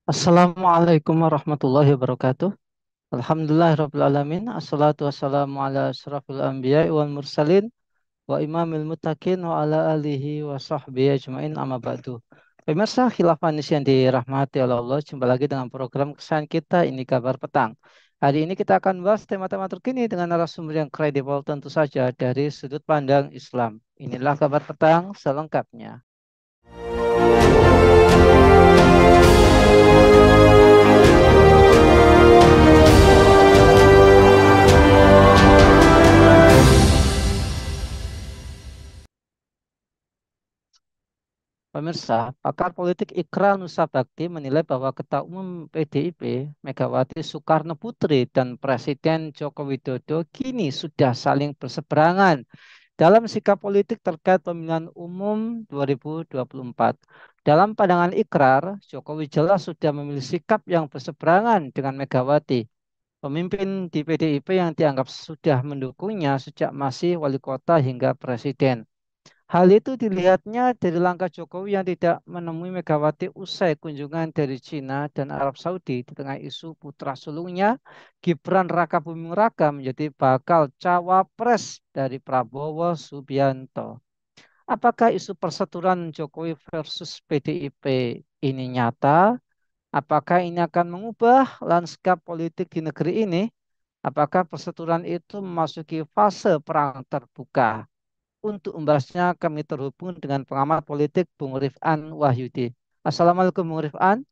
Assalamualaikum warahmatullahi wabarakatuh. Alhamdulillahirrabbilalamin. Assalatu wassalamu ala asrafil anbiya wal mursalin wa imamil muttaqin wa ala alihi wa sahbihi ajmain amma ba'du. Pemirsa khilaf manis yang dirahmati oleh Allah, jumpa lagi dengan program kesayangan kita, ini kabar petang. Hari ini kita akan bahas tema-tema terkini dengan narasumber yang kredibel tentu saja dari sudut pandang Islam. Inilah kabar petang selengkapnya. Pemirsa, pakar politik Ikra Nusa Bakti menilai bahwa Ketua Umum PDIP Megawati Soekarno Putri dan Presiden Joko Widodo kini sudah saling berseberangan dalam sikap politik terkait pemilihan umum 2024. Dalam pandangan Ikrar, Jokowi jelas sudah memilih sikap yang berseberangan dengan Megawati, pemimpin di PDIP yang dianggap sudah mendukungnya sejak masih wali kota hingga presiden. Hal itu dilihatnya dari langkah Jokowi yang tidak menemui Megawati usai kunjungan dari Cina dan Arab Saudi di tengah isu putra sulungnya Gibran Rakabuming Raka menjadi bakal cawapres dari Prabowo Subianto. Apakah isu perseteruan Jokowi versus PDIP ini nyata? Apakah ini akan mengubah lanskap politik di negeri ini? Apakah perseteruan itu memasuki fase perang terbuka? Untuk membahasnya kami terhubung dengan pengamat politik Bung Rifan Wahyudi. Assalamualaikum Bung Rifan.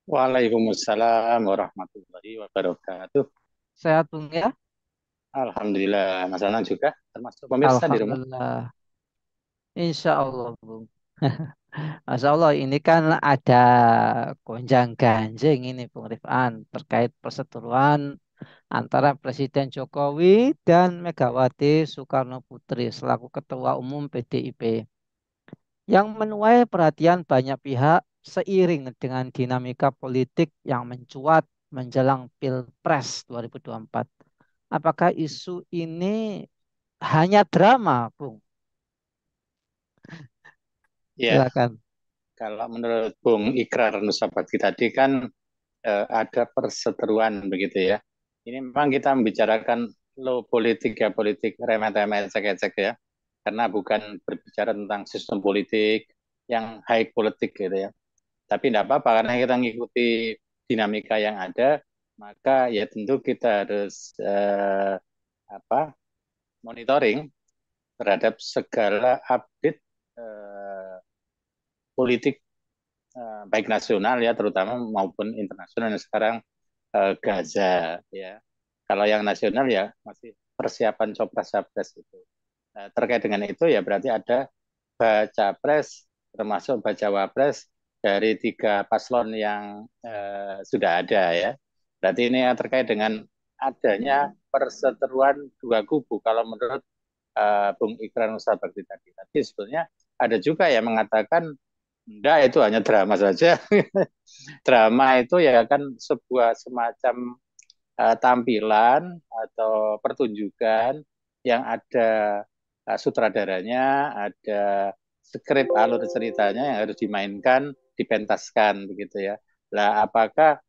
Waalaikumsalam warahmatullahi wabarakatuh. Sehat Bung ya? Alhamdulillah, Mas Anang juga termasuk pemirsa di rumah. Alhamdulillah. Insya Allah Bung. Masya Allah ini kan ada gonjang ganjing ini Bung Rifan terkait perseteruan antara Presiden Jokowi dan Megawati Soekarno Putri selaku Ketua Umum PDIP, yang menuai perhatian banyak pihak seiring dengan dinamika politik yang mencuat menjelang Pilpres 2024. Apakah isu ini hanya drama, Bung? Ya, Silakan. kalau menurut Bung Ikrar Nusabakti tadi kan ada perseteruan begitu ya. Ini memang kita membicarakan low politik ya, politik remeh-temeh ecek-ecek ya. Karena bukan berbicara tentang sistem politik yang high politik gitu ya. Tapi tidak apa-apa karena kita mengikuti dinamika yang ada, maka ya tentu kita harus apa monitoring terhadap segala update eh, politik baik nasional ya terutama maupun internasional yang sekarang Gaza ya. Kalau yang nasional ya masih persiapan copras-capres itu. Nah, terkait dengan itu ya berarti ada baca pres termasuk baca wapres dari tiga paslon yang sudah ada ya. Berarti ini yang terkait dengan adanya perseteruan dua kubu kalau menurut Bung Ikrar Nusa Bakti tadi. Tapi sebetulnya ada juga yang mengatakan enggak itu hanya drama saja. Drama itu ya kan sebuah semacam tampilan atau pertunjukan yang ada sutradaranya, ada skrip alur ceritanya yang harus dimainkan, dipentaskan begitu ya. Lah apakah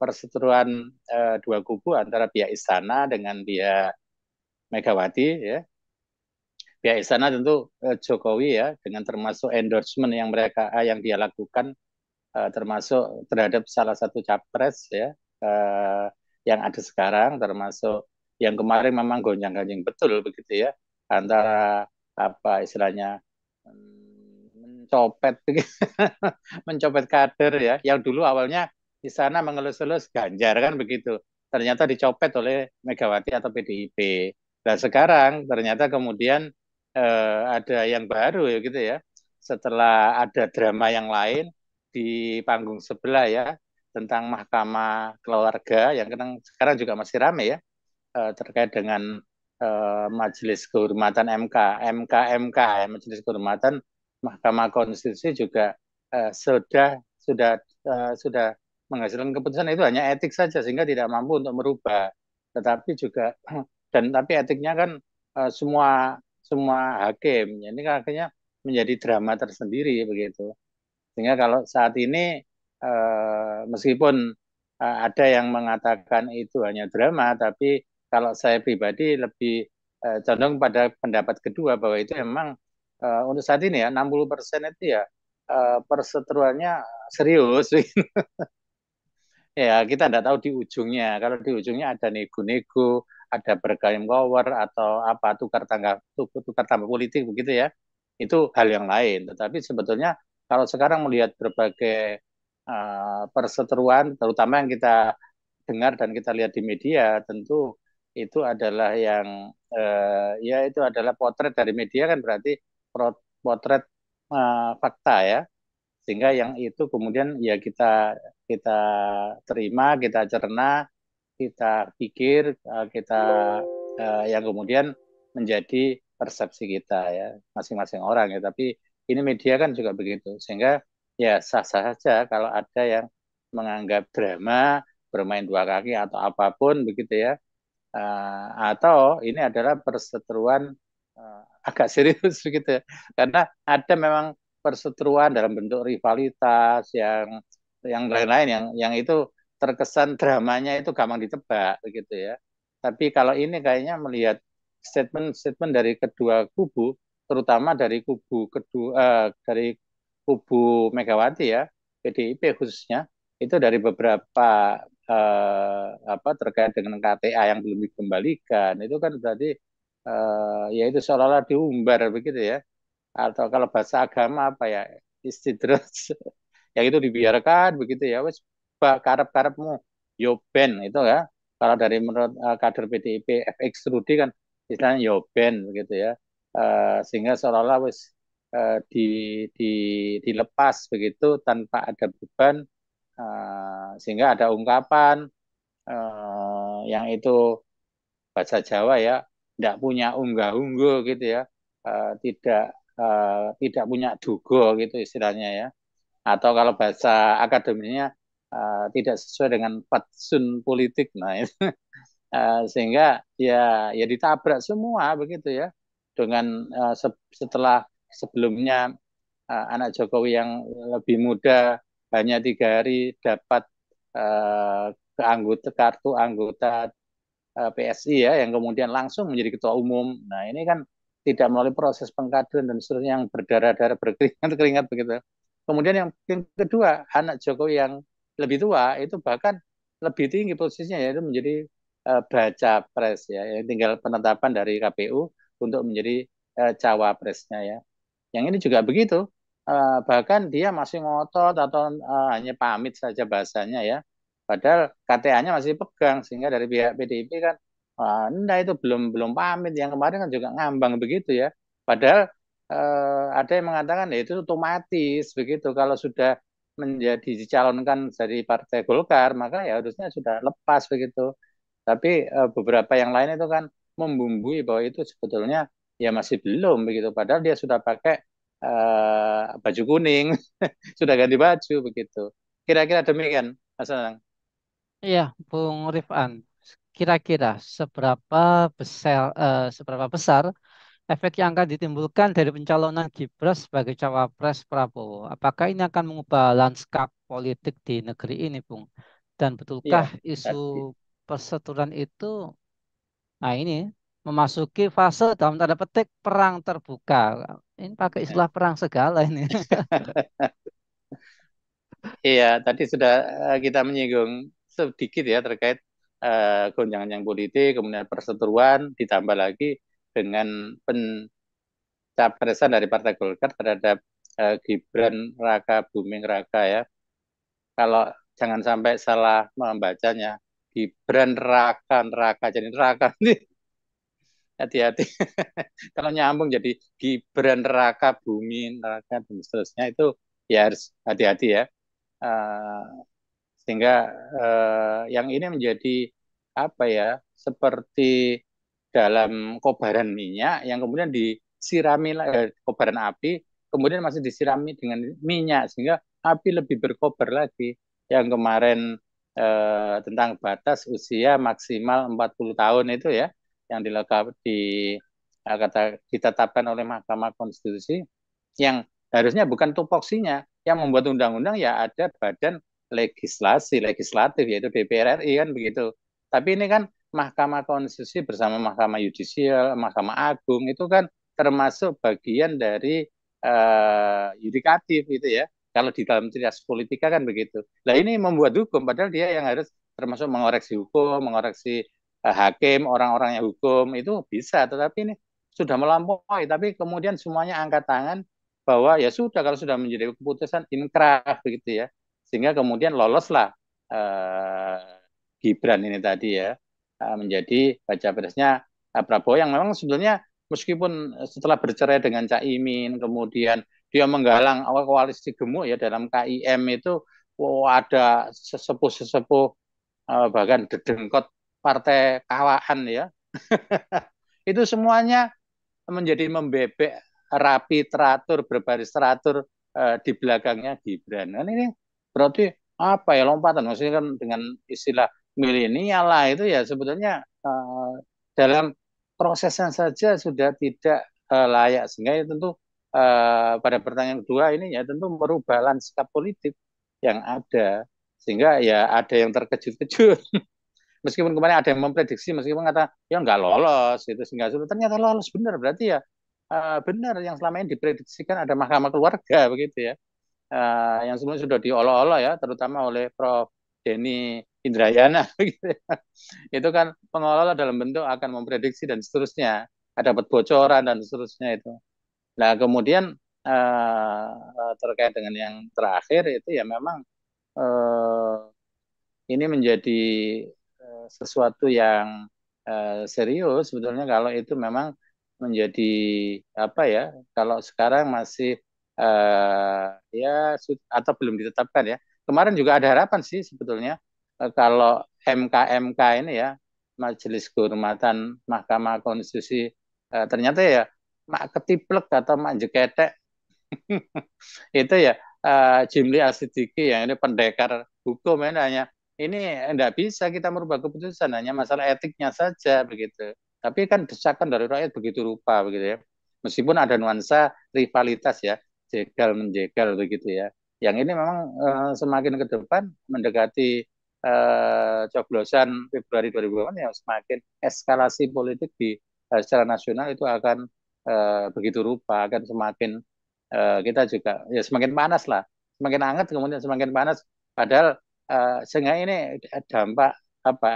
perseteruan dua kubu antara pihak istana dengan pihak Megawati ya, pihak istana tentu Jokowi ya dengan termasuk endorsement yang yang dia lakukan termasuk terhadap salah satu capres ya yang ada sekarang termasuk yang kemarin memang gonjang-ganjing betul begitu ya antara apa istilahnya mencopet mencopet kader ya yang dulu awalnya di sana mengelus-elus Ganjar kan begitu ternyata dicopet oleh Megawati atau PDIP. Dan sekarang ternyata kemudian ada yang baru ya gitu ya setelah ada drama yang lain di panggung sebelah ya tentang mahkamah keluarga yang sekarang juga masih rame ya terkait dengan Majelis Kehormatan MK ya, Majelis Kehormatan Mahkamah Konstitusi juga sudah sudah menghasilkan keputusan itu hanya etik saja sehingga tidak mampu untuk merubah. Tetapi juga dan tapi etiknya kan semua semua hakim. Ini kan akhirnya menjadi drama tersendiri begitu. Sehingga kalau saat ini meskipun ada yang mengatakan itu hanya drama, tapi kalau saya pribadi lebih condong pada pendapat kedua bahwa itu memang untuk saat ini ya 60% itu ya perseteruannya serius. Ya, kita tidak tahu di ujungnya. Kalau di ujungnya ada nego-nego, ada bergayung power atau apa tukar tambah politik begitu ya. Itu hal yang lain. Tetapi sebetulnya kalau sekarang melihat berbagai perseteruan, terutama yang kita dengar dan kita lihat di media, tentu itu adalah yang ya itu adalah potret dari media kan berarti potret fakta ya, sehingga yang itu kemudian ya kita terima, kita cerna, kita pikir, kita yang kemudian menjadi persepsi kita ya masing-masing orang ya. Tapi ini media kan juga begitu, sehingga ya sah-sah saja kalau ada yang menganggap drama, bermain dua kaki atau apapun begitu ya. Atau ini adalah perseteruan agak serius begitu ya. Karena ada memang perseteruan dalam bentuk rivalitas yang lain-lain yang itu terkesan dramanya itu gampang ditebak begitu ya. Tapi kalau ini kayaknya melihat statement-statement dari kedua kubu, terutama dari kubu kedua dari kubu Megawati ya, PDIP khususnya, itu dari beberapa apa terkait dengan KTA yang belum dikembalikan itu kan berarti ya itu seolah-olah diumbar begitu ya, atau kalau bahasa agama apa ya, istidros yang itu dibiarkan begitu ya wes karep-karepmu yo ben itu ya, kalau dari menurut kader PDIP FX Rudi kan istilahnya yo ben begitu ya. Sehingga seolah-olah wes di, di dilepas begitu tanpa ada beban, sehingga ada ungkapan yang itu bahasa Jawa ya, tidak punya unggah-ungguh gitu ya, tidak tidak punya dugo gitu istilahnya ya, atau kalau bahasa akademinya tidak sesuai dengan fatsun politik, nah itu. Sehingga ya ditabrak semua begitu ya dengan setelah sebelumnya anak Jokowi yang lebih muda hanya 3 hari dapat kartu anggota PSI ya, yang kemudian langsung menjadi ketua umum. Nah ini kan tidak melalui proses pengkaderan dan seterusnya yang berdarah-darah berkeringat-keringat begitu. Kemudian yang kedua, anak Jokowi yang lebih tua itu bahkan lebih tinggi posisinya, yaitu menjadi baca pres ya, yang tinggal penetapan dari KPU untuk menjadi cawapresnya ya. Yang ini juga begitu. Bahkan dia masih ngotot atau hanya pamit saja bahasanya ya. Padahal KTA-nya masih pegang, sehingga dari pihak PDIP kan enggak, itu belum belum pamit. Yang kemarin kan juga ngambang begitu ya. Padahal ada yang mengatakan ya itu otomatis begitu, kalau sudah menjadi dicalonkan dari Partai Golkar maka ya harusnya sudah lepas begitu. Tapi beberapa yang lain itu kan membumbui bahwa itu sebetulnya ya masih belum begitu. Padahal dia sudah pakai baju kuning, sudah ganti baju begitu. Kira-kira demikian, Mas Anang. Iya, Bung Rifan. Kira-kira seberapa besar efek yang akan ditimbulkan dari pencalonan Gibran sebagai cawapres Prabowo? Apakah ini akan mengubah lanskap politik di negeri ini, Bung? Dan betulkah Iya, isu tadi. persetujuan itu, nah ini, memasuki fase dalam tanda petik perang terbuka? Ini pakai istilah perang segala ini. Iya, tadi sudah kita menyinggung sedikit ya terkait gonjangan yang politik, kemudian perseteruan, ditambah lagi dengan pencapresan dari Partai Golkar terhadap Gibran Raka Buming Raka ya. Kalau jangan sampai salah membacanya, Gibran Raka Raka jadi Raka ini hati-hati. Kalau nyambung jadi Gibran Raka Bumi Raka dan seterusnya itu ya harus hati-hati ya. Uh, Sehingga yang ini menjadi apa ya, seperti dalam kobaran minyak yang kemudian disirami kobaran api, kemudian masih disirami dengan minyak sehingga api lebih berkobar lagi. Yang kemarin tentang batas usia maksimal 40 tahun itu ya, yang ditetapkan oleh Mahkamah Konstitusi, yang Harusnya bukan tupoksinya. Yang membuat undang-undang ya ada badan legislatif yaitu DPR RI kan begitu. Tapi ini kan Mahkamah Konstitusi bersama Mahkamah Yudisial, Mahkamah Agung itu kan termasuk bagian dari yudikatif gitu ya. Kalau di dalam trias politika kan begitu. Nah ini membuat hukum, padahal dia yang harus termasuk mengoreksi hukum, mengoreksi hakim, orang-orang yang hukum itu bisa. Tetapi ini sudah melampaui. Tapi kemudian semuanya angkat tangan bahwa ya sudah kalau sudah menjadi keputusan inkrah begitu ya. Sehingga kemudian loloslah Gibran ini tadi ya menjadi baca presnya Prabowo yang memang sebetulnya meskipun setelah bercerai dengan Cak Imin kemudian dia menggalang koalisi gemuk ya dalam KIM itu ada sesepuh-sesepuh bahkan dedengkot partai kawahan ya itu semuanya menjadi membebek rapi teratur berbaris teratur di belakangnya Gibran. Kan ini berarti apa ya lompatan maksudnya kan dengan istilah milenial lah itu ya sebetulnya dalam prosesnya saja sudah tidak layak sehingga ya tentu pada pertanyaan kedua ini ya tentu merubah lanskap politik yang ada sehingga ya ada yang terkejut-kejut meskipun kemarin ada yang memprediksi meskipun kata ya nggak lolos itu sehingga ternyata lolos benar berarti ya benar yang selama ini diprediksikan ada mahkamah keluarga begitu ya yang sebelumnya sudah diolok-olok ya terutama oleh Prof Denny Indrayana gitu ya. Itu kan pengelola dalam bentuk akan memprediksi dan seterusnya ada bocoran dan seterusnya itu nah kemudian terkait dengan yang terakhir itu ya memang uh, ini menjadi sesuatu yang serius sebetulnya kalau itu memang menjadi apa ya kalau sekarang masih ya atau belum ditetapkan ya kemarin juga ada harapan sih sebetulnya kalau MK ini ya Majelis Kehormatan Mahkamah Konstitusi ternyata ya mak ketiplek atau mak jeketek itu ya Jimli Asidiki yang ini pendekar hukum ya hanya ini tidak bisa kita merubah keputusan hanya masalah etiknya saja begitu. Tapi kan desakan dari rakyat begitu rupa begitu ya. Meskipun ada nuansa rivalitas ya, jegal menjegal begitu ya. Yang ini memang semakin ke depan mendekati coblosan Februari 2008 ya semakin eskalasi politik di secara nasional itu akan begitu rupa akan semakin kita juga ya semakin panas lah, semakin hangat kemudian semakin panas. Padahal sehingga ini dampak apa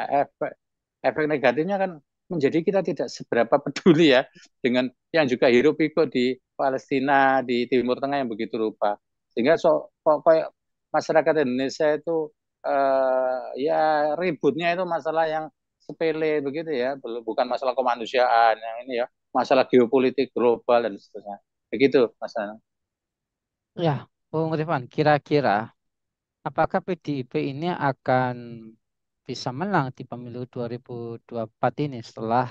efek negatifnya kan menjadi kita tidak seberapa peduli ya dengan yang juga hirup pikuk di Palestina di Timur Tengah yang begitu rupa. Sehingga kok kayak masyarakat Indonesia itu ya ributnya itu masalah yang sepele begitu ya, bukan masalah kemanusiaan yang ini ya, masalah geopolitik global dan seterusnya. Begitu, Mas Anang. Ya, Bung Rifan, kira-kira apakah PDIP ini akan bisa menang di pemilu 2024 ini setelah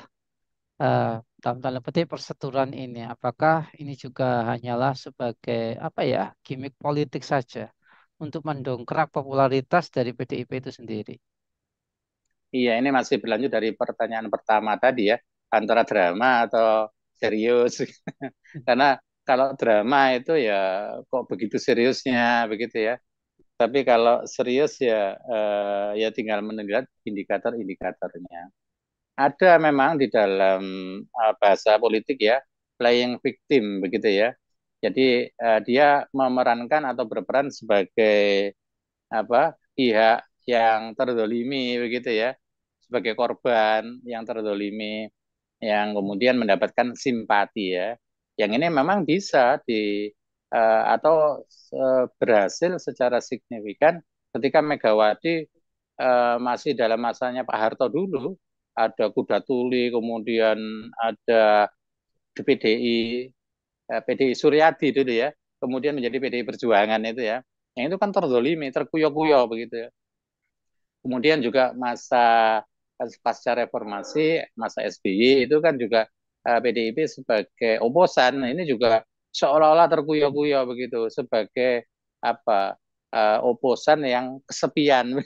eh, dalam tanda petik perseteruan ini? Apakah ini juga hanyalah sebagai apa ya, gimmick politik saja untuk mendongkrak popularitas dari PDIP itu sendiri? Iya, ini masih berlanjut dari pertanyaan pertama tadi ya, antara drama atau serius. Karena kalau drama itu ya kok begitu seriusnya begitu ya. Tapi kalau serius ya ya tinggal mendengar indikator-indikatornya. Ada memang di dalam bahasa politik ya, playing victim begitu ya. Jadi dia memerankan atau berperan sebagai apa pihak yang terdolimi begitu ya sebagai korban yang terdolimi yang kemudian mendapatkan simpati ya yang ini memang bisa atau berhasil secara signifikan ketika Megawati masih dalam masanya Pak Harto dulu ada Kuda Tuli kemudian ada PDI PDI Suryadi dulu ya kemudian menjadi PDI Perjuangan itu ya yang itu kan terzolimi terkuyok-kuyok begitu ya kemudian juga masa pasca reformasi, masa SBY itu kan juga PDIP sebagai oposan. Nah, ini juga seolah-olah terkuyok-kuyok begitu sebagai apa oposan yang kesepian.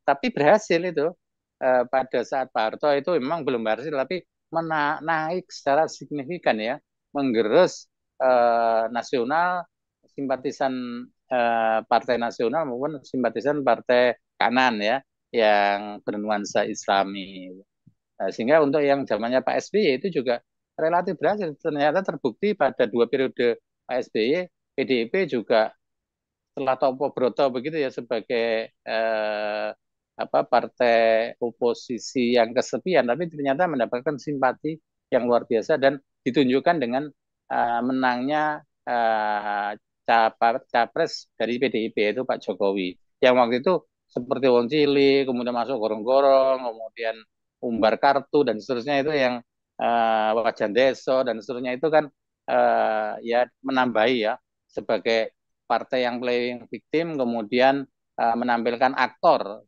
Tapi berhasil itu pada saat Pak Harto itu memang belum berhasil, tapi naik secara signifikan ya, menggerus nasional simpatisan Partai Nasional maupun simpatisan Partai Kanan ya, yang bernuansa Islami. Nah, sehingga untuk yang zamannya Pak SBY itu juga relatif berhasil. Ternyata terbukti pada 2 periode Pak SBY, PDIP juga setelah Topo Broto begitu ya sebagai partai oposisi yang kesepian, tapi ternyata mendapatkan simpati yang luar biasa dan ditunjukkan dengan menangnya capres dari PDIP itu Pak Jokowi. Yang waktu itu seperti wong cilik, kemudian masuk gorong-gorong, kemudian umbar kartu dan seterusnya itu yang wajan deso dan seterusnya itu kan ya menambahi ya sebagai partai yang playing victim kemudian menampilkan aktor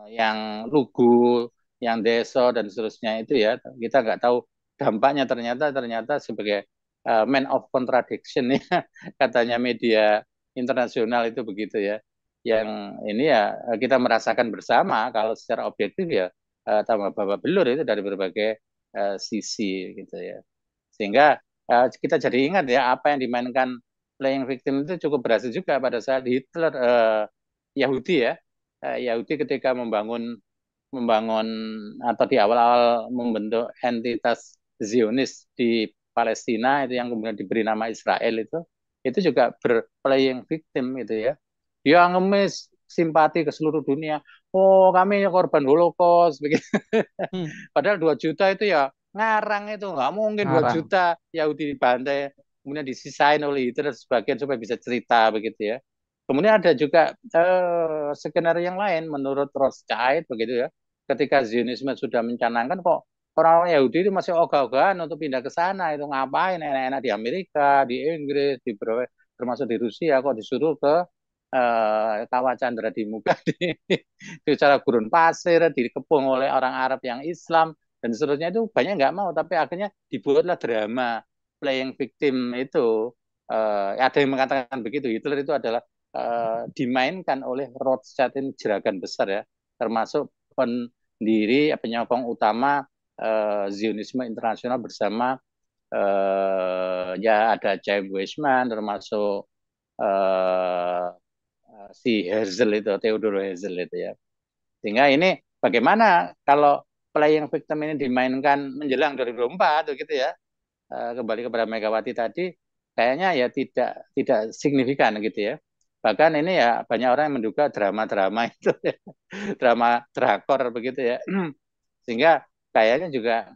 yang lugu, yang deso dan seterusnya itu ya kita nggak tahu dampaknya ternyata sebagai man of contradiction ya katanya media internasional itu begitu ya. Yang ini ya kita merasakan bersama kalau secara objektif ya tambah babak belur itu dari berbagai sisi gitu ya. Sehingga kita jadi ingat ya apa yang dimainkan playing victim itu cukup berhasil juga pada saat Hitler Yahudi ya. Yahudi ketika membangun membangun atau di awal-awal membentuk entitas Zionis di Palestina itu yang kemudian diberi nama Israel itu juga berplaying victim itu ya. Dia ngemis simpati ke seluruh dunia. Oh, kami korban Holocaust begitu. Hmm, Padahal 2 juta itu ya ngarang itu nggak mungkin 2 ngarang. juta Yahudi dibantai kemudian disisain oleh Hitler sebagian supaya bisa cerita begitu ya. Kemudian ada juga skenario yang lain menurut Rothschild begitu ya. Ketika Zionisme sudah mencanangkan kok orang-orang Yahudi itu masih ogah-ogahan untuk pindah ke sana itu ngapain enak-enak di Amerika, di Inggris, termasuk di Rusia kok disuruh ke Kawah Chandra di muka di cara gurun pasir dikepung oleh orang Arab yang Islam dan seterusnya itu banyak nggak mau tapi akhirnya dibuatlah drama playing victim itu ada yang mengatakan begitu Hitler itu adalah dimainkan oleh Rothschild ini jeragan besar ya termasuk pendiri penyokong utama Zionisme internasional bersama ya ada Chaim Weizmann termasuk uh, si Herzl itu Theodor Herzl itu ya sehingga ini bagaimana kalau playing victim ini dimainkan menjelang 2024 gitu ya kembali kepada Megawati tadi kayaknya ya tidak signifikan gitu ya bahkan ini ya banyak orang yang menduga drama-drama itu ya. Drama drakor begitu ya sehingga kayaknya juga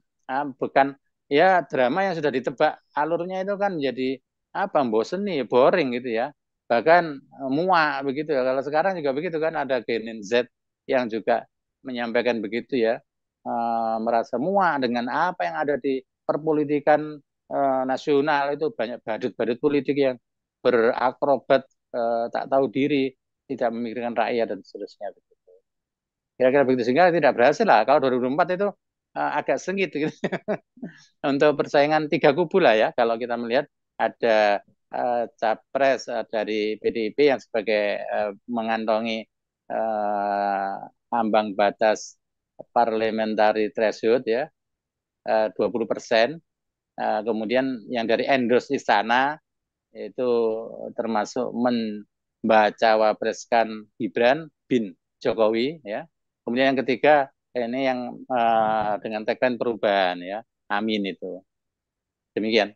bukan ya drama yang sudah ditebak alurnya itu kan jadi apa bosen nih boring gitu ya bahkan muak begitu ya kalau sekarang juga begitu kan ada Genin Z yang juga menyampaikan begitu ya merasa muak dengan apa yang ada di perpolitikan nasional itu banyak badut-badut politik yang berakrobat tak tahu diri tidak memikirkan rakyat dan seterusnya kira-kira begitu sehingga tidak berhasil lah kalau 2004 itu agak sengit gitu. Untuk persaingan 3 kubu lah ya kalau kita melihat ada capres dari PDIP yang sebagai mengantongi ambang batas parliamentary threshold ya 20%. Kemudian yang dari endorse istana itu termasuk membaca wapreskan Gibran bin Jokowi ya. Kemudian yang ketiga ini yang dengan tagline perubahan ya. Amin itu. Demikian.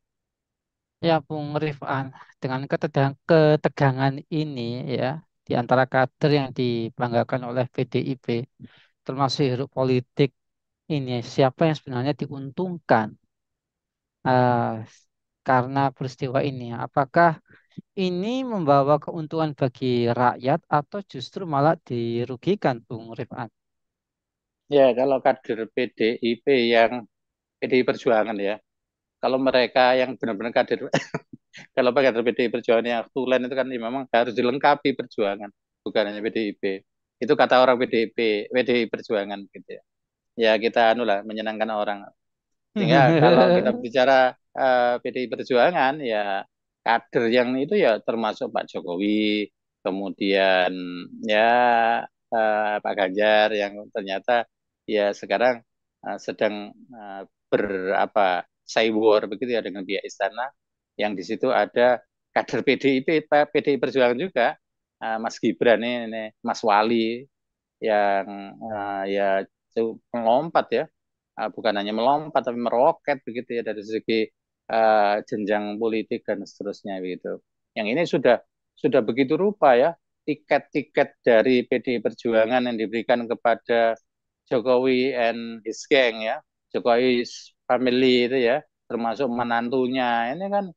Ya, Bung Rifan, dengan ketegangan ini ya di antara kader yang dibanggakan oleh PDIP, termasuk hiruk politik ini, siapa yang sebenarnya diuntungkan eh, karena peristiwa ini? Apakah ini membawa keuntungan bagi rakyat atau justru malah dirugikan, Bung Rifan? Ya, kalau kader PDIP yang PDI Perjuangan ya. Kalau mereka yang benar-benar kader, kalau kader PDI Perjuangan yang tulen itu kan ya memang harus dilengkapi perjuangan, bukan hanya PDIP. Itu kata orang PDI Perjuangan gitu ya. Ya kita anu lah menyenangkan orang. Sehingga kalau kita bicara PDI Perjuangan ya kader yang itu ya termasuk Pak Jokowi, kemudian ya Pak Ganjar yang ternyata ya sekarang sedang berapa cyber begitu ya dengan pihak istana yang di situ ada kader PDIP, PDI Perjuangan juga, Mas Gibran ini, Mas Wali yang ya melompat ya. Bukan hanya melompat tapi meroket begitu ya dari segi jenjang politik dan seterusnya begitu. Yang ini sudah begitu rupa ya, tiket-tiket dari PDI Perjuangan yang diberikan kepada Jokowi and his gang ya, Jokowi family itu ya, termasuk menantunya. Ini kan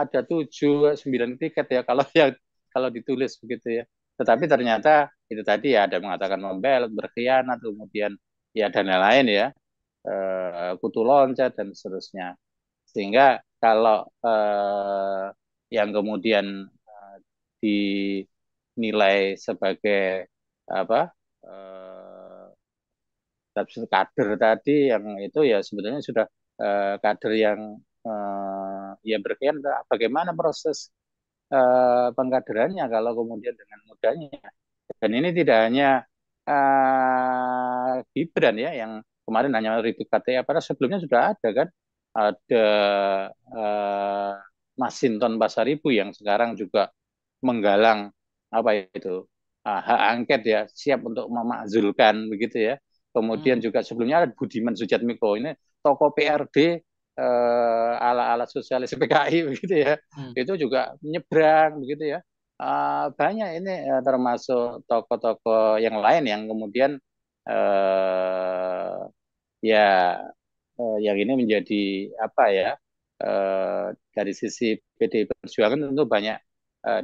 ada 7, 9 tiket ya kalau yang kalau ditulis begitu ya. Tetapi ternyata itu tadi ya ada mengatakan membelot, berkhianat, kemudian ya dan lain-lain ya, kutu loncat dan seterusnya. Sehingga kalau yang kemudian dinilai sebagai apa kader tadi yang itu ya sebetulnya sudah kader yang ya berkhianat. Bagaimana proses pengkaderannya kalau kemudian dengan mudahnya. Dan ini tidak hanya Gibran ya yang kemarin hanya ribut KTA, padahal sebelumnya sudah ada kan, ada uh, Masinton Pasaribu yang sekarang juga menggalang apa itu hak angket ya, siap untuk memakzulkan begitu ya. Kemudian Hmm. juga sebelumnya ada Budiman Sujatmiko, ini tokoh PRD ala-ala sosialis PKI begitu ya, Hmm. itu juga menyeberang begitu ya. Banyak ini termasuk tokoh-tokoh yang lain yang kemudian uh, ya yang ini menjadi apa ya, dari sisi PDI Perjuangan tentu banyak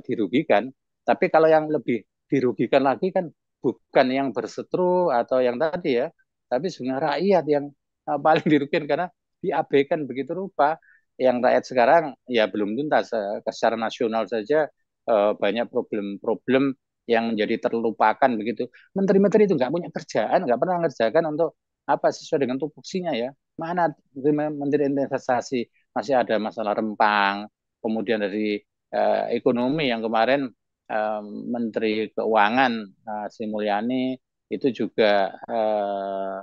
dirugikan. Tapi kalau yang lebih dirugikan lagi kan bukan yang berseteru atau yang tadi ya, tapi sebenarnya rakyat yang paling dirugikan karena diabaikan begitu rupa. Yang rakyat sekarang ya belum tuntas, secara nasional saja banyak problem-problem yang menjadi terlupakan begitu. Menteri-menteri itu nggak punya kerjaan, nggak pernah ngerjakan untuk apa sesuai dengan tupoksinya ya. Mana Menteri Investasi masih ada masalah rempang, kemudian dari ekonomi yang kemarin Menteri Keuangan Sri Mulyani itu juga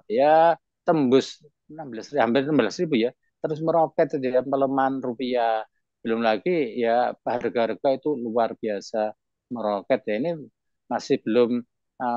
ya tembus 16 hampir 16.000 ya, terus meroket jadi pelemahan rupiah. Belum lagi ya harga-harga itu luar biasa meroket ya. Ini masih belum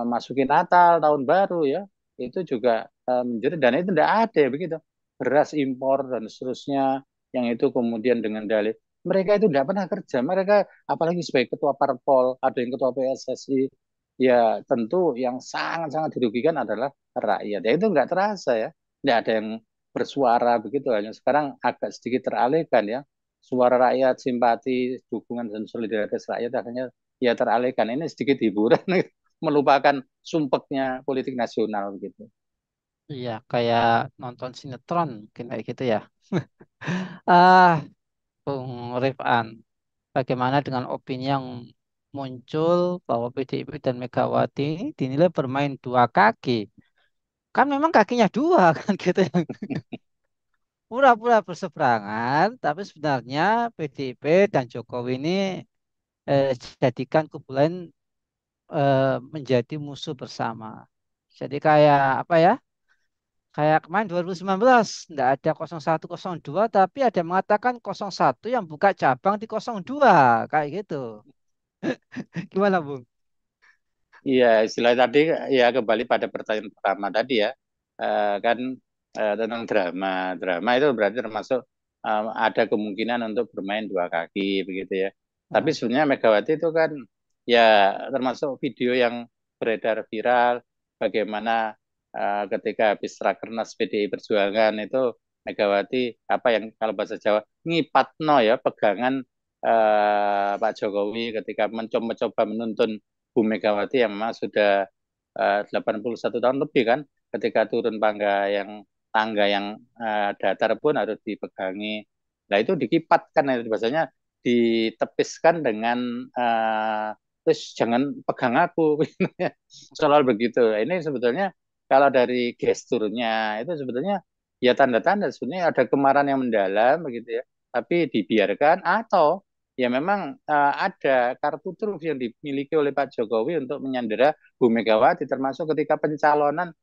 masuki Natal tahun baru ya, itu juga menjadi dan itu tidak ada ya begitu, beras impor dan seterusnya, yang itu kemudian dengan dalih mereka itu tidak pernah kerja, mereka apalagi sebagai ketua parpol, ada yang ketua PSSI, ya tentu yang sangat-sangat dirugikan adalah rakyat ya, itu nggak terasa ya, tidak ada yang bersuara begitu, hanya sekarang agak sedikit teralihkan ya, suara rakyat, simpati, dukungan dan solidaritas rakyat akhirnya ya teralihkan, ini sedikit hiburan melupakan sumpeknya politik nasional gitu. Iya, kayak nonton sinetron mungkin kayak gitu ya. Ah, Bung Rifan, bagaimana dengan opini yang muncul bahwa PDIP dan Megawati ini dinilai bermain dua kaki? Kan memang kakinya dua kan gitu yang pura-pura berseberangan, tapi sebenarnya PDIP dan Jokowi ini jadikan kubu lain menjadi musuh bersama. Jadi kayak apa ya? Kayak kemarin 2019, nggak ada 01, 02, tapi ada yang mengatakan 01 yang buka cabang di 02, kayak gitu. Gimana, Bung? Iya, istilah tadi ya kembali pada pertanyaan pertama tadi ya. Kan tentang drama. Drama itu berarti termasuk ada kemungkinan untuk bermain dua kaki begitu ya. Tapi Nah, sebenarnya Megawati itu kan ya termasuk video yang beredar viral bagaimana ketika habis Rakernas PDI Perjuangan itu Megawati apa yang kalau bahasa Jawa ngipatno ya pegangan Pak Jokowi ketika mencoba menuntun Bu Megawati yang memang sudah 81 tahun lebih kan, ketika turun tangga yang datar pun harus dipegangi. Nah itu dikipatkan, itu bahasanya ditepiskan dengan terus jangan pegang aku, soal begitu. Ini sebetulnya kalau dari gesturnya itu sebetulnya ya tanda-tanda sebetulnya ada kemarahan yang mendalam begitu ya, tapi dibiarkan atau ya memang ada kartu truf yang dimiliki oleh Pak Jokowi untuk menyandera Bu Megawati, termasuk ketika pencalonan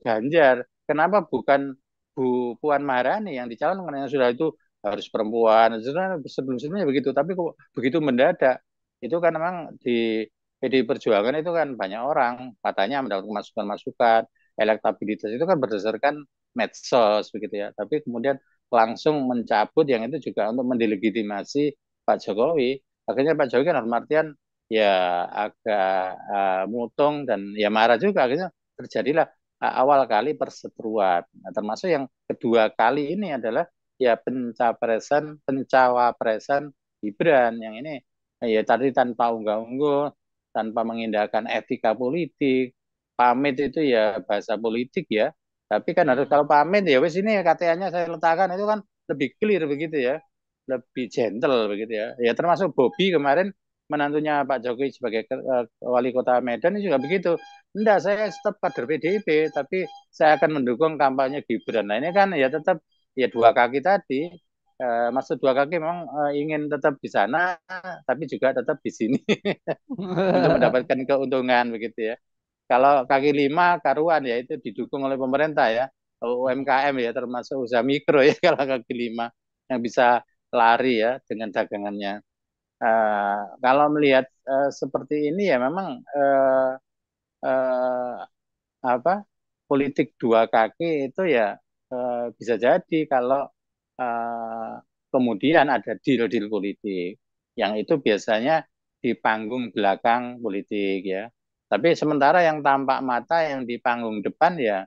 Ganjar. Kenapa bukan Bu Puan Maharani yang dicalonkan, yang sudah itu harus perempuan. Sebenarnya sebelum-sebelumnya begitu, tapi kok begitu mendadak itu kan memang di PDI Perjuangan itu kan banyak orang katanya mendapat masukan-masukan, elektabilitas itu kan berdasarkan medsos begitu ya. Tapi kemudian langsung mencabut yang itu juga untuk mendelegitimasi Pak Jokowi. Akhirnya Pak Jokowi kan dalam artian ya agak mutung dan ya marah juga. Akhirnya terjadilah awal kali perseteruan. Nah, termasuk yang kedua kali ini adalah ya pencawapresan Gibran yang ini ya tadi tanpa unggah-ungguh, tanpa mengindahkan etika politik, pamit itu ya bahasa politik ya. Tapi kan harus Hmm. kalau pamit ya wes ini KTA-nya saya letakkan itu kan lebih clear begitu ya, lebih gentle begitu ya. Ya termasuk Bobby kemarin menantunya Pak Jokowi sebagai wali kota Medan juga begitu. Enggak, saya tetap kader PDIP, tapi saya akan mendukung kampanye Gibran. Nah ini kan ya tetap ya dua kaki tadi. Maksud dua kaki memang ingin tetap di sana, tapi juga tetap di sini untuk mendapatkan keuntungan begitu ya. Kalau kaki lima karuan ya itu didukung oleh pemerintah ya, UMKM ya termasuk usaha mikro ya kalau kaki lima yang bisa lari ya dengan dagangannya. Kalau melihat seperti ini ya memang uh, apa politik dua kaki itu ya bisa jadi kalau uh, kemudian ada deal-deal politik yang itu biasanya di panggung belakang politik ya. Tapi sementara yang tampak mata yang di panggung depan ya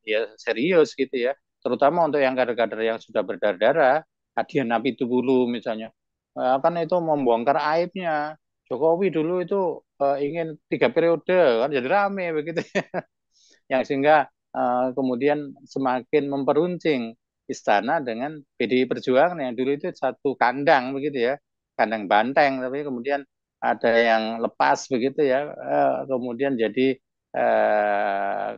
ya serius gitu ya. Terutama untuk yang kader-kader yang sudah berdarah-darah, Adian Apitupulu misalnya, kan itu membongkar aibnya. Jokowi dulu itu ingin 3 periode kan jadi rame begitu yang sehingga kemudian semakin memperuncing istana dengan PDI Perjuangan yang dulu itu satu kandang begitu ya, kandang banteng, tapi kemudian ada yang lepas begitu ya, kemudian jadi eh,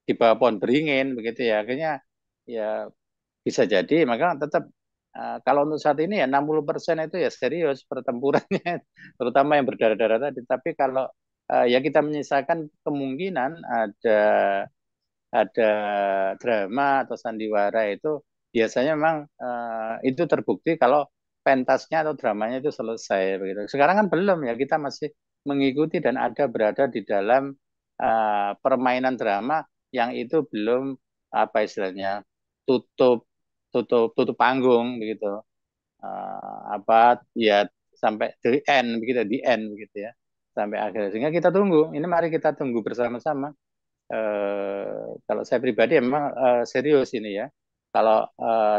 di bawah pohon beringin begitu ya, akhirnya ya bisa jadi maka tetap kalau untuk saat ini ya 60% itu ya serius pertempurannya terutama yang berdarah-darah tadi, tapi kalau ya kita menyisakan kemungkinan ada drama atau sandiwara itu biasanya memang itu terbukti kalau pentasnya atau dramanya itu selesai begitu. Sekarang kan belum ya, kita masih mengikuti dan ada berada di dalam permainan drama yang itu belum apa istilahnya tutup tutup panggung begitu. Apa ya sampai the end begitu, di end begitu ya, sampai akhir. Sehingga kita tunggu. Ini mari kita tunggu bersama-sama kalau saya pribadi memang serius ini ya. Kalau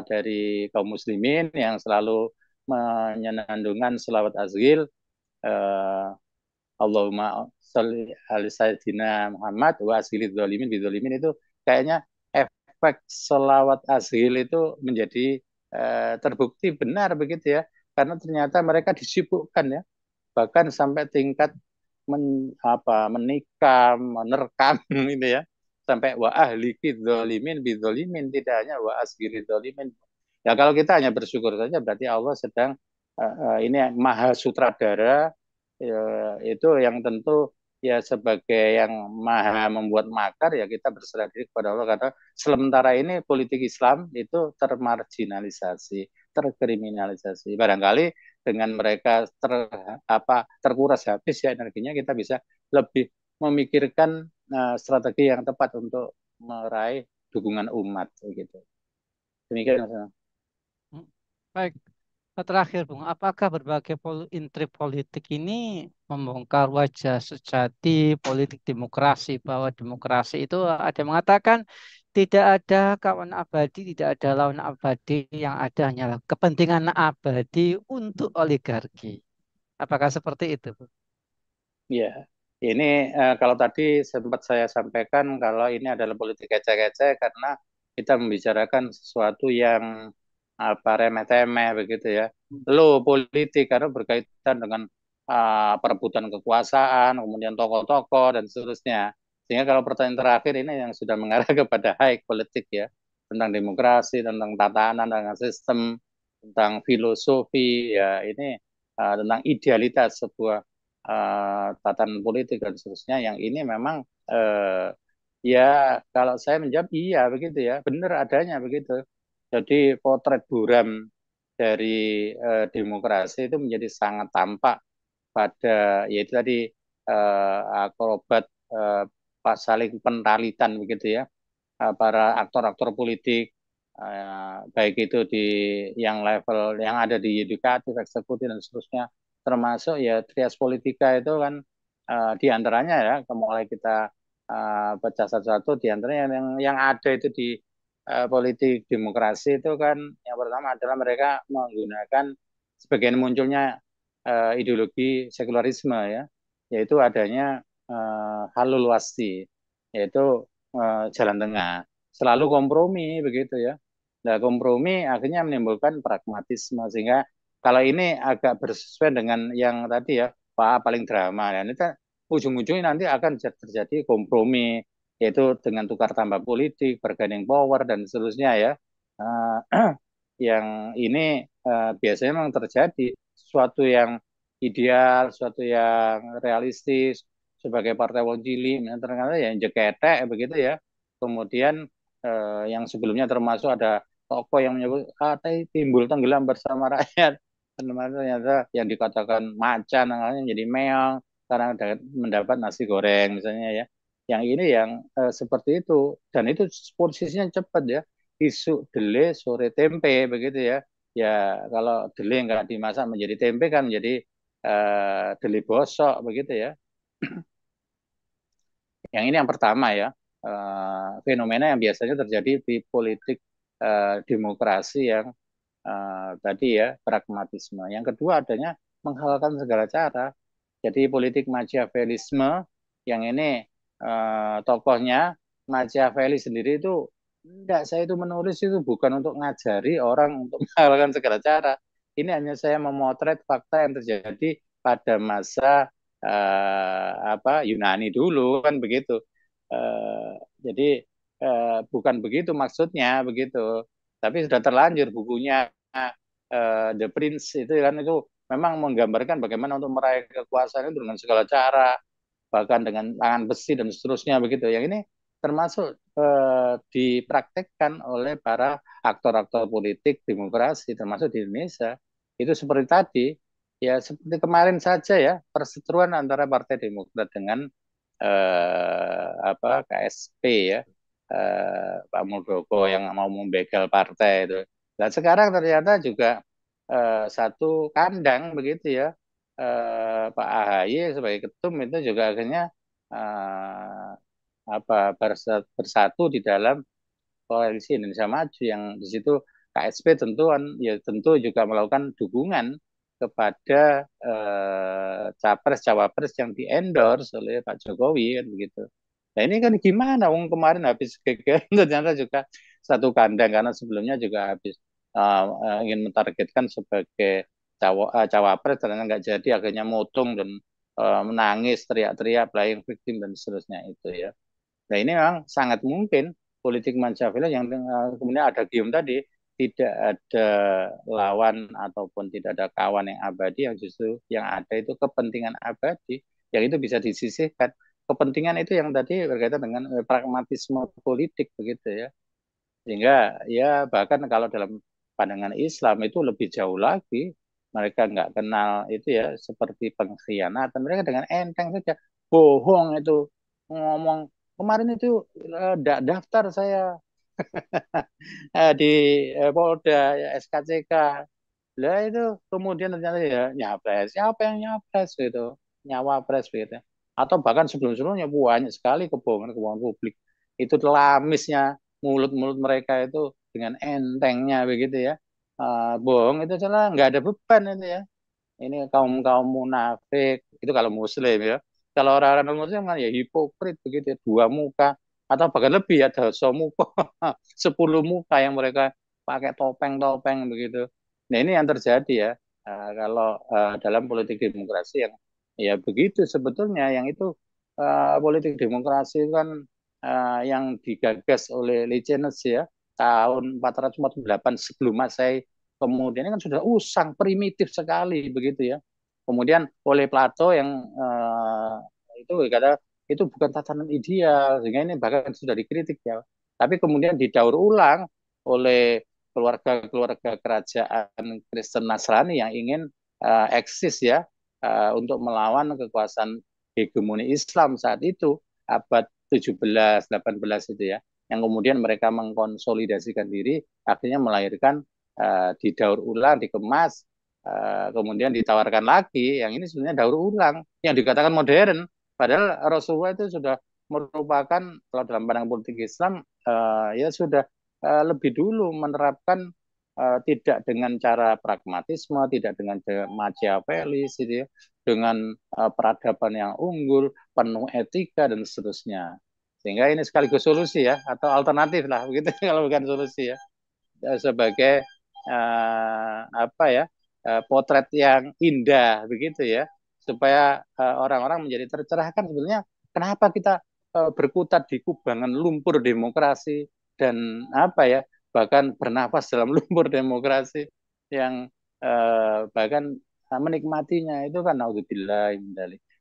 dari kaum muslimin yang selalu menyenandungkan selawat azhil, eh, Allahumma sholli ala sayyidina Muhammad wa asghilid zalimin bidzalimin, itu kayaknya efek selawat azhil itu menjadi terbukti benar begitu ya. Karena ternyata mereka disibukkan ya, bahkan sampai tingkat menikam, menerkam itu ya, sampai wa ahliki dzalimin bidzalimin, tidak hanya wa asgiri dzalimin. Ya kalau kita hanya bersyukur saja berarti Allah sedang ini maha sutradara itu yang tentu ya sebagai yang maha membuat makar ya kita berserah diri kepada Allah, karena sementara ini politik Islam itu termarginalisasi, terkriminalisasi. Barangkali dengan mereka terkuras habis ya energinya, kita bisa lebih memikirkan strategi yang tepat untuk meraih dukungan umat gitu. Demikian Mas. Hmm. Baik. Terakhir, Bung, apakah berbagai intrik politik ini membongkar wajah sejati politik demokrasi, bahwa demokrasi itu ada yang mengatakan tidak ada kawan abadi, tidak ada lawan abadi, yang ada hanyalah kepentingan abadi untuk oligarki. Apakah seperti itu, Bung? Ya, ini kalau tadi sempat saya sampaikan kalau ini adalah politik ecek-ecek karena kita membicarakan sesuatu yang apa remeh-temeh begitu ya. Low politik karena berkaitan dengan perebutan kekuasaan, kemudian tokoh-tokoh dan seterusnya. Sehingga kalau pertanyaan terakhir ini yang sudah mengarah kepada high politik ya, tentang demokrasi, tentang tatanan, tentang sistem, tentang filosofi ya, ini tentang idealitas sebuah tatanan politik dan seterusnya, yang ini memang ya kalau saya menjawab iya begitu ya, benar adanya begitu. Jadi potret buram dari demokrasi itu menjadi sangat tampak pada yaitu tadi akrobat saling pentalitan begitu ya, para aktor-aktor politik, baik itu di yang level yang ada di yudikatif, eksekutif dan seterusnya, termasuk ya trias politika itu kan di antaranya ya, mulai kita baca satu-satu di antaranya yang ada itu di politik demokrasi itu kan yang pertama adalah mereka menggunakan sebagian munculnya ideologi sekularisme ya, yaitu adanya halul wasti, yaitu jalan tengah, selalu kompromi begitu ya. Nah, kompromi akhirnya menimbulkan pragmatisme sehingga kalau ini agak bersesuaian dengan yang tadi ya, Pak paling drama ya. Ini kan ujung-ujungnya nanti akan terjadi kompromi yaitu dengan tukar tambah politik, bargaining power dan seterusnya ya. Uh, yang ini biasanya memang terjadi sesuatu yang ideal, sesuatu yang realistis sebagai partai wong cilik, ternyata yang jeketek begitu ya. Kemudian yang sebelumnya termasuk ada tokoh yang menyebut timbul tenggelam bersama rakyat. Ternyata yang dikatakan macan jadi meong karena mendapat nasi goreng misalnya ya. Yang ini yang seperti itu dan itu posisinya cepat ya. Isu dele sore tempe begitu ya. Ya kalau dele nggak dimasak menjadi tempe kan menjadi dele bosok begitu ya. Yang ini yang pertama ya, fenomena yang biasanya terjadi di politik demokrasi yang tadi ya, pragmatisme. Yang kedua adanya menghalalkan segala cara. Jadi politik Machiavellisme yang ini tokohnya Machiavelli sendiri itu enggak, saya itu menulis itu bukan untuk ngajari orang untuk menghalalkan segala cara. Ini hanya saya memotret fakta yang terjadi pada masa Yunani dulu kan begitu. Jadi bukan begitu maksudnya begitu. Tapi sudah terlanjur bukunya The Prince itu kan itu memang menggambarkan bagaimana untuk meraih kekuasaan itu dengan segala cara, bahkan dengan tangan besi dan seterusnya begitu. Yang ini termasuk dipraktekkan oleh para aktor-aktor politik demokrasi termasuk di Indonesia. Itu seperti tadi, ya seperti kemarin saja ya perseteruan antara Partai Demokrat dengan KSP ya, Pak Muldoko yang mau membegal partai itu. Dan sekarang ternyata juga satu kandang begitu ya, Pak AHY sebagai ketum itu juga akhirnya eh, bersatu di dalam koalisi Indonesia Maju yang di situ KSP tentu kan ya tentu juga melakukan dukungan kepada capres cawapres yang diendorse oleh Pak Jokowi kan begitu. Nah ini kan gimana? Wong kemarin habis geger ternyata juga satu kandang karena sebelumnya juga habis ingin mentargetkan sebagai cawapres ternyata nggak jadi akhirnya motong dan menangis teriak-teriak playing victim dan seterusnya itu ya. Nah ini memang sangat mungkin politik Machiavelli yang kemudian ada Gium tadi tidak ada lawan ataupun tidak ada kawan yang abadi yang justru yang ada itu kepentingan abadi yang itu bisa disisihkan. Kepentingan itu yang tadi berkaitan dengan pragmatisme politik begitu ya. Sehingga ya bahkan kalau dalam pandangan Islam itu lebih jauh lagi mereka nggak kenal itu ya seperti pengkhianatan mereka dengan enteng saja bohong itu ngomong kemarin itu daftar saya di Polda ya, SKCK lah itu kemudian ternyata ya nyapres siapa yang nyapres gitu nyawa pres gitu atau bahkan sebelum-sebelumnya banyak sekali kebohongan-kebohongan publik itu lamisnya mulut-mulut mereka itu dengan entengnya begitu ya. Bohong itu salah nggak ada beban itu ya ini kaum kaum munafik itu kalau muslim ya kalau orang-orang non muslim kan ya hipokrit begitu ya, dua muka atau bahkan lebih ya dosa muka 10 muka yang mereka pakai topeng-topeng begitu. Nah ini yang terjadi ya kalau dalam politik demokrasi yang ya begitu sebetulnya yang itu politik demokrasi itu kan yang digagas oleh Licenes ya tahun 448 sebelum Masehi. Kemudian ini kan sudah usang, primitif sekali begitu ya. Kemudian oleh Plato yang itu kata itu bukan tatanan ideal, sehingga ini bahkan sudah dikritik ya. Tapi kemudian didaur ulang oleh keluarga-keluarga kerajaan Kristen Nasrani yang ingin eksis ya untuk melawan kekuasaan hegemoni Islam saat itu abad 17, 18 itu ya, yang kemudian mereka mengkonsolidasikan diri, akhirnya melahirkan didaur ulang, dikemas, kemudian ditawarkan lagi. Yang ini sebenarnya daur ulang, yang dikatakan modern. Padahal Rasulullah itu sudah merupakan, kalau dalam pandangan politik Islam, ya sudah lebih dulu menerapkan tidak dengan cara pragmatisme, tidak dengan Machiavellis, gitu ya, dengan peradaban yang unggul, penuh etika dan seterusnya. Sehingga ini sekaligus solusi ya, atau alternatif lah, begitu kalau bukan solusi ya, sebagai apa ya, potret yang indah begitu ya, supaya orang-orang menjadi tercerahkan sebenarnya kenapa kita berkutat di kubangan lumpur demokrasi dan apa ya, bahkan bernafas dalam lumpur demokrasi yang bahkan menikmatinya itu kan naudzubillah.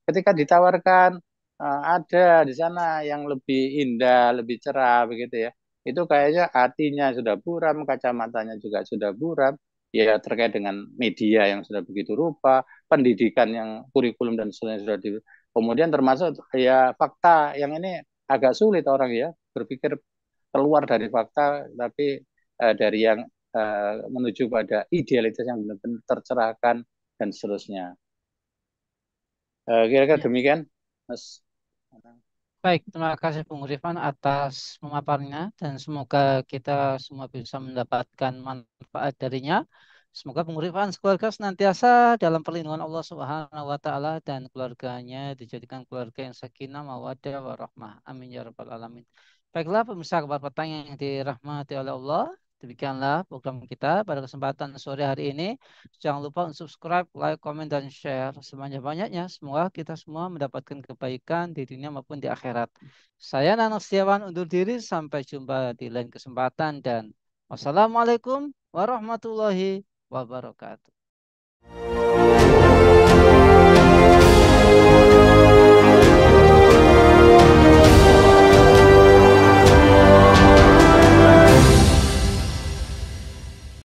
Ketika ditawarkan ada di sana yang lebih indah, lebih cerah begitu ya, itu kayaknya hatinya sudah buram, kacamatanya juga sudah buram, ya terkait dengan media yang sudah begitu rupa, pendidikan yang kurikulum dan sebagainya sudah di, kemudian termasuk ya fakta yang ini agak sulit orang ya berpikir keluar dari fakta, tapi dari yang menuju pada idealitas yang benar-benar tercerahkan dan seterusnya. Kira-kira Ya. demikian, Mas. Baik, terima kasih Bung Rifan atas pemaparannya dan semoga kita semua bisa mendapatkan manfaat darinya. Semoga Bung Rifan sekeluarga senantiasa dalam perlindungan Allah Subhanahu wa taala dan keluarganya dijadikan keluarga yang sakinah, mawaddah, warahmah. Amin ya rabbal alamin. Baiklah pemirsa kabar petang yang dirahmati oleh Allah. Demikianlah program kita pada kesempatan sore hari ini. Jangan lupa untuk subscribe, like, komen, dan share sebanyak-banyaknya. Semoga kita semua mendapatkan kebaikan di dunia maupun di akhirat. Saya Nano Setiawan undur diri. Sampai jumpa di lain kesempatan. Dan wassalamualaikum warahmatullahi wabarakatuh.